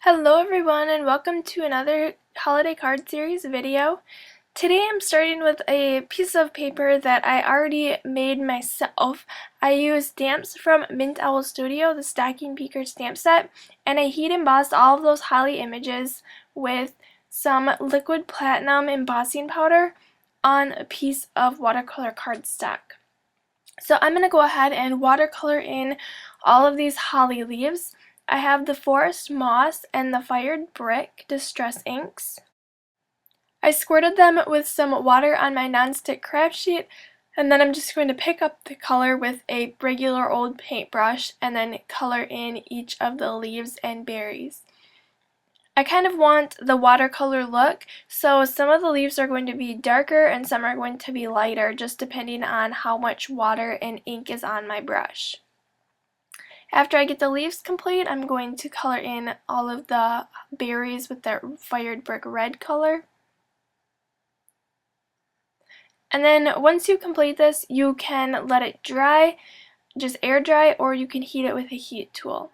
Hello everyone and welcome to another holiday card series video. Today I'm starting with a piece of paper that I already made myself. I used stamps from Mint Owl Studio, the Stacking Peaker stamp set, and I heat embossed all of those holly images with some liquid platinum embossing powder on a piece of watercolor cardstock. So I'm going to go ahead and watercolor in all of these holly leaves. I have the Forest Moss and the Fired Brick Distress inks. I squirted them with some water on my nonstick craft sheet, and then I'm just going to pick up the color with a regular old paintbrush and then color in each of the leaves and berries. I kind of want the watercolor look, so some of the leaves are going to be darker and some are going to be lighter, just depending on how much water and ink is on my brush. After I get the leaves complete, I'm going to color in all of the berries with that Fired Brick red color. And then once you complete this, you can let it dry, just air dry, or you can heat it with a heat tool.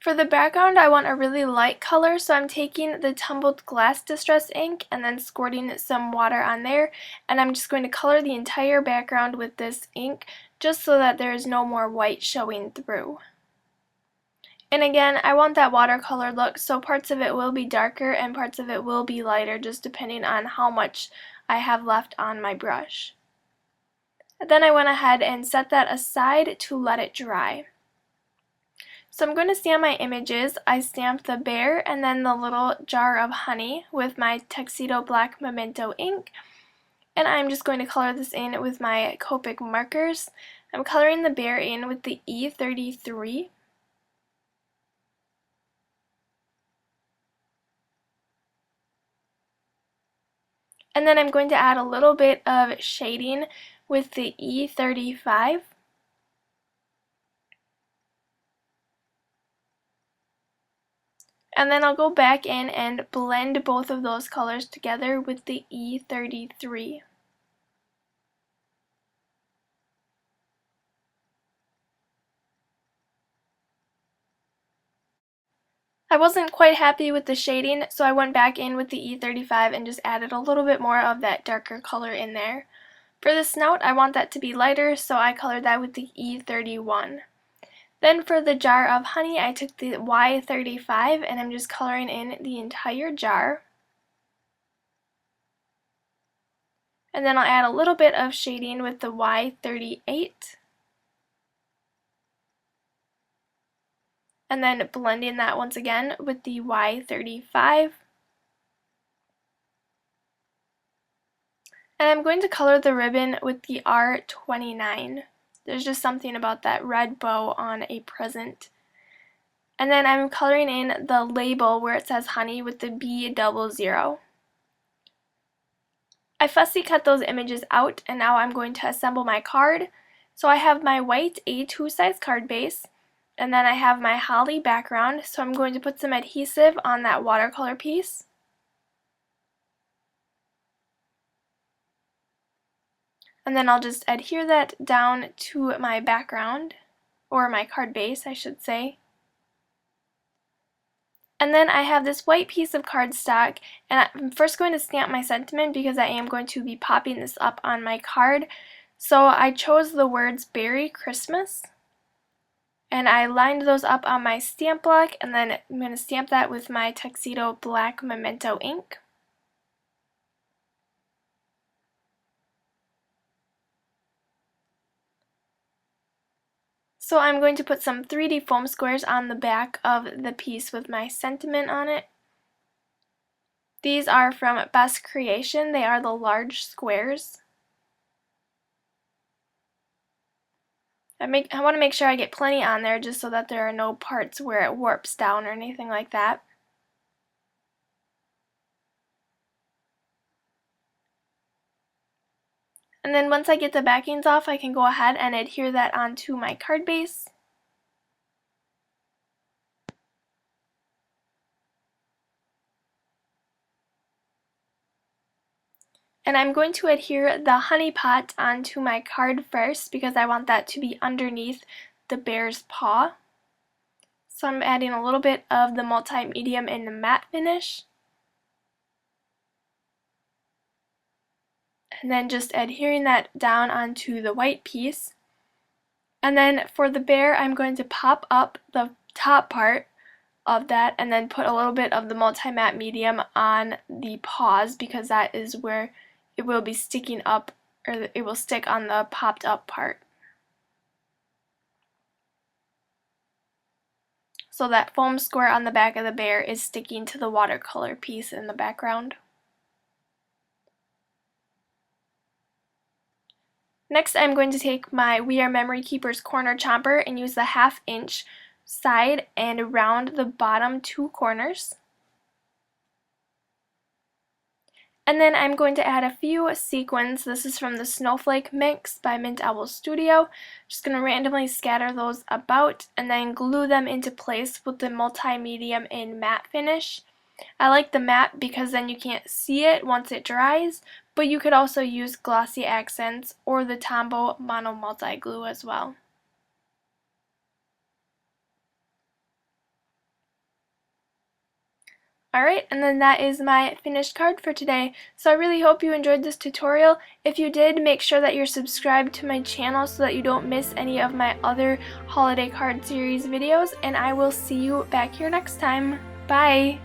For the background, I want a really light color, so I'm taking the Tumbled Glass Distress ink and then squirting some water on there, and I'm just going to color the entire background with this ink just so that there is no more white showing through. And again, I want that watercolor look, so parts of it will be darker and parts of it will be lighter, just depending on how much I have left on my brush. And then I went ahead and set that aside to let it dry. So I'm going to stamp my images. I stamped the bear and then the little jar of honey with my Tuxedo Black Memento ink. And I'm just going to color this in with my Copic markers. I'm coloring the bear in with the E33. And then I'm going to add a little bit of shading with the E35. And then I'll go back in and blend both of those colors together with the E33. I wasn't quite happy with the shading, so I went back in with the E35 and just added a little bit more of that darker color in there. For the snout, I want that to be lighter, so I colored that with the E31. Then for the jar of honey, I took the Y35 and I'm just coloring in the entire jar. And then I'll add a little bit of shading with the Y38. And then blending that once again with the Y35. And I'm going to color the ribbon with the R29. There's just something about that red bow on a present. And then I'm coloring in the label where it says honey with the B00. I fussy cut those images out, and now I'm going to assemble my card. So I have my white A2 size card base, and then I have my holly background, so I'm going to put some adhesive on that watercolor piece. And then I'll just adhere that down to my background, or my card base, I should say. And then I have this white piece of cardstock, and I'm first going to stamp my sentiment because I am going to be popping this up on my card. So I chose the words Merry Christmas, and I lined those up on my stamp block, and then I'm going to stamp that with my Tuxedo Black Memento ink. So I'm going to put some 3D foam squares on the back of the piece with my sentiment on it. These are from Best Creation. They are the large squares. I want to make sure I get plenty on there just so that there are no parts where it warps down or anything like that. And then once I get the backings off, I can go ahead and adhere that onto my card base. And I'm going to adhere the honey pot onto my card first because I want that to be underneath the bear's paw. So I'm adding a little bit of the multi-medium in the matte finish. And then just adhering that down onto the white piece. And then for the bear, I'm going to pop up the top part of that and then put a little bit of the multi-matte medium on the paws, because that is where it will be sticking up, or it will stick on the popped up part. So that foam square on the back of the bear is sticking to the watercolor piece in the background. Next, I'm going to take my We Are Memory Keepers corner chomper and use the 1/2 inch side and round the bottom 2 corners. And then I'm going to add a few sequins. This is from the Snowflake Mix by Mint Owl Studio. Just going to randomly scatter those about and then glue them into place with the multi-medium in matte finish. I like the matte because then you can't see it once it dries, but you could also use glossy accents or the Tombow Mono Multi Glue as well. Alright, and then that is my finished card for today. So I really hope you enjoyed this tutorial. If you did, make sure that you're subscribed to my channel so that you don't miss any of my other holiday card series videos, and I will see you back here next time. Bye!